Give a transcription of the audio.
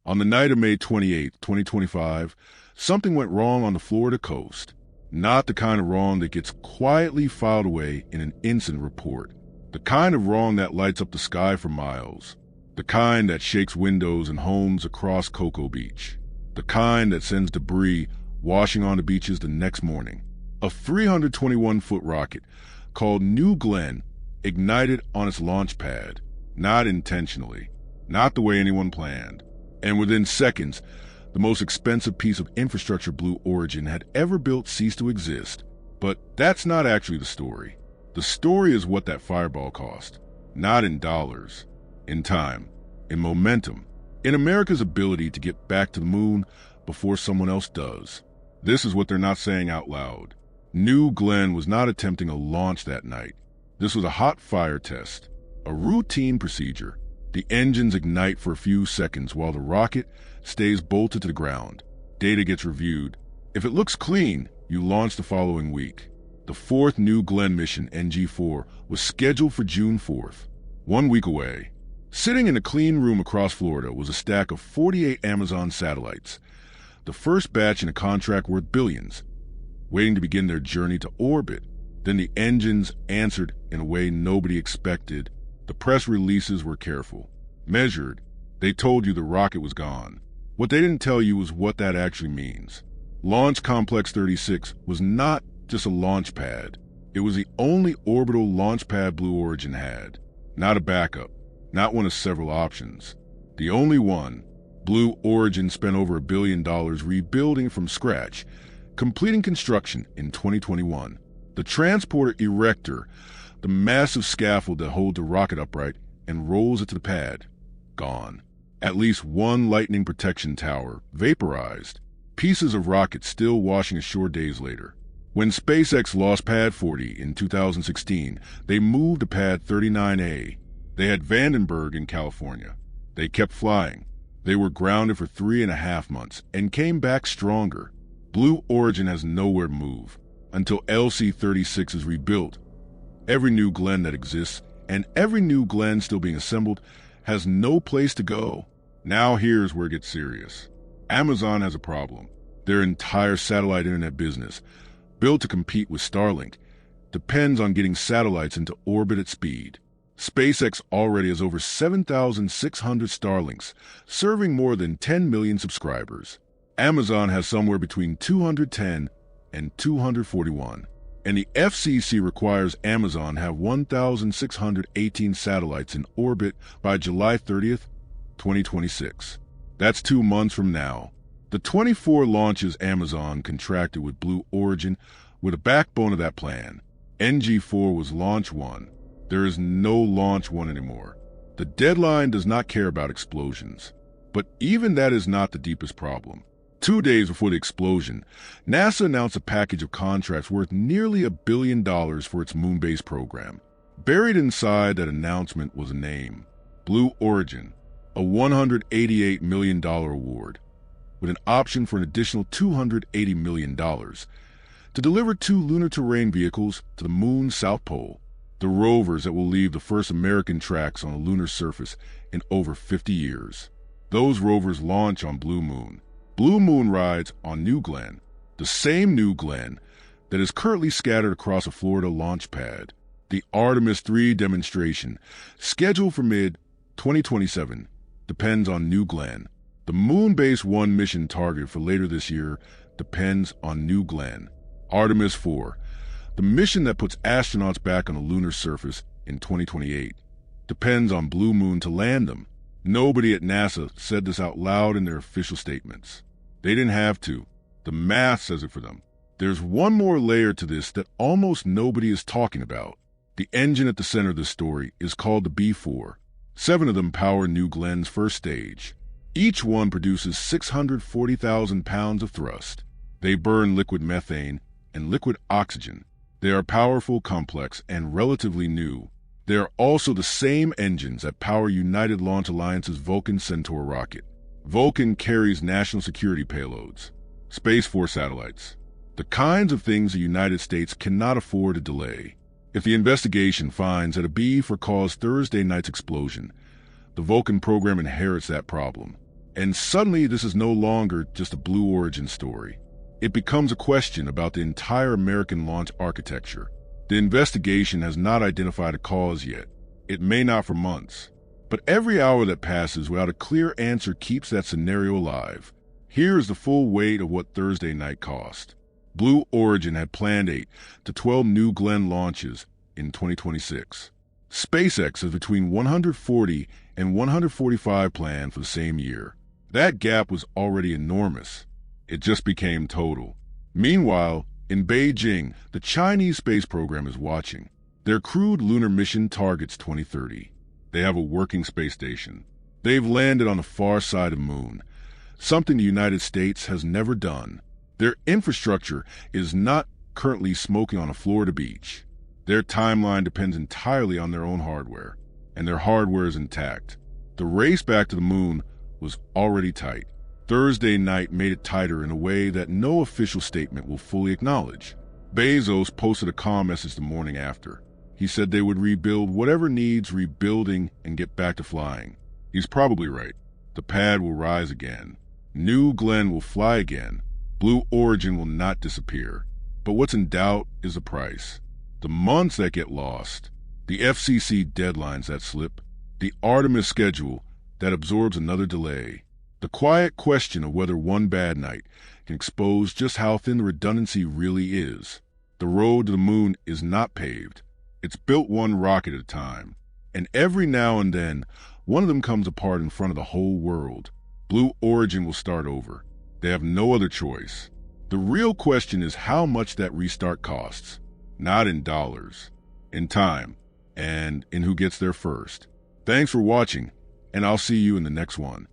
On the night of May 28, 2025, something went wrong on the Florida coast. Not the kind of wrong that gets quietly filed away in an incident report. The kind of wrong that lights up the sky for miles. The kind that shakes windows and homes across Cocoa Beach. The kind that sends debris washing on the beaches the next morning. A 321-foot rocket called New Glenn ignited on its launch pad, not intentionally, not the way anyone planned. And within seconds, the most expensive piece of infrastructure Blue Origin had ever built ceased to exist. But that's not actually the story. The story is what that fireball cost, not in dollars, in time, in momentum, in America's ability to get back to the moon before someone else does. This is what they're not saying out loud. New Glenn was not attempting a launch that night. This was a hot fire test, a routine procedure. The engines ignite for a few seconds while the rocket stays bolted to the ground. Data gets reviewed. If it looks clean, you launch the following week. The fourth New Glenn mission, NG-4, was scheduled for June 4th, 1 week away. Sitting in a clean room across Florida was a stack of 48 Amazon satellites, the first batch in a contract worth billions, waiting to begin their journey to orbit. Then the engines answered in a way nobody expected. The press releases were careful, measured. They told you the rocket was gone. What they didn't tell you was what that actually means. Launch Complex 36 was not just a launch pad. It was the only orbital launch pad Blue Origin had. Not a backup, not one of several options. The only one. Blue Origin spent over $1 billion rebuilding from scratch, completing construction in 2021. The transporter erector, the massive scaffold that holds the rocket upright and rolls it to the pad, gone. At least one lightning protection tower, vaporized. Pieces of rocket still washing ashore days later. When SpaceX lost Pad 40 in 2016, they moved to Pad 39A. They had Vandenberg in California. They kept flying. They were grounded for 3.5 months and came back stronger. Blue Origin has nowhere to move until LC-36 is rebuilt. Every New Glenn that exists, and every New Glenn still being assembled, has no place to go. Now here's where it gets serious. Amazon has a problem. Their entire satellite internet business, built to compete with Starlink, depends on getting satellites into orbit at speed. SpaceX already has over 7,600 Starlinks, serving more than 10 million subscribers. Amazon has somewhere between 210 and 241. And the FCC requires Amazon have 1,618 satellites in orbit by July 30th, 2026. That's 2 months from now. The 24 launches Amazon contracted with Blue Origin were the backbone of that plan. NG-4 was Launch 1. There is no Launch 1 anymore. The deadline does not care about explosions. But even that is not the deepest problem. 2 days before the explosion, NASA announced a package of contracts worth nearly $1 billion for its moon-based program. Buried inside that announcement was a name, Blue Origin, a $188 million award, with an option for an additional $280 million to deliver 2 lunar terrain vehicles to the moon's south pole, the rovers that will leave the first American tracks on the lunar surface in over 50 years. Those rovers launch on Blue Moon. Blue Moon rides on New Glenn, the same New Glenn that is currently scattered across a Florida launch pad. The Artemis 3 demonstration, scheduled for mid-2027, depends on New Glenn. The Moon-based 1 mission targeted for later this year depends on New Glenn. Artemis 4, the mission that puts astronauts back on the lunar surface in 2028, depends on Blue Moon to land them. Nobody at NASA said this out loud in their official statements. They didn't have to. The math says it for them. There's one more layer to this that almost nobody is talking about. The engine at the center of this story is called the B-4. 7 of them power New Glenn's first stage. Each one produces 640,000 pounds of thrust. They burn liquid methane and liquid oxygen. They are powerful, complex, and relatively new. They are also the same engines that power United Launch Alliance's Vulcan Centaur rocket. Vulcan carries national security payloads, Space Force satellites, the kinds of things the United States cannot afford to delay. If the investigation finds that a B-4 caused Thursday night's explosion, the Vulcan program inherits that problem. And suddenly, this is no longer just a Blue Origin story. It becomes a question about the entire American launch architecture. The investigation has not identified a cause yet. It may not for months. But every hour that passes without a clear answer keeps that scenario alive. Here is the full weight of what Thursday night cost. Blue Origin had planned 8 to 12 New Glenn launches in 2026. SpaceX has between 140 and 145 planned for the same year. That gap was already enormous. It just became total. Meanwhile, in Beijing, the Chinese space program is watching. Their crewed lunar mission targets 2030. They have a working space station. They've landed on the far side of the moon, something the United States has never done. Their infrastructure is not currently smoking on a Florida beach. Their timeline depends entirely on their own hardware, and their hardware is intact. The race back to the moon was already tight. Thursday night made it tighter in a way that no official statement will fully acknowledge. Bezos posted a calm message the morning after. He said they would rebuild whatever needs rebuilding and get back to flying. He's probably right. The pad will rise again. New Glenn will fly again. Blue Origin will not disappear. But what's in doubt is the price. The months that get lost, the FCC deadlines that slip, the Artemis schedule that absorbs another delay, the quiet question of whether one bad night can expose just how thin the redundancy really is. The road to the moon is not paved. It's built one rocket at a time. And every now and then, one of them comes apart in front of the whole world. Blue Origin will start over. They have no other choice. The real question is how much that restart costs. Not in dollars, in time, and in who gets there first. Thanks for watching, and I'll see you in the next one.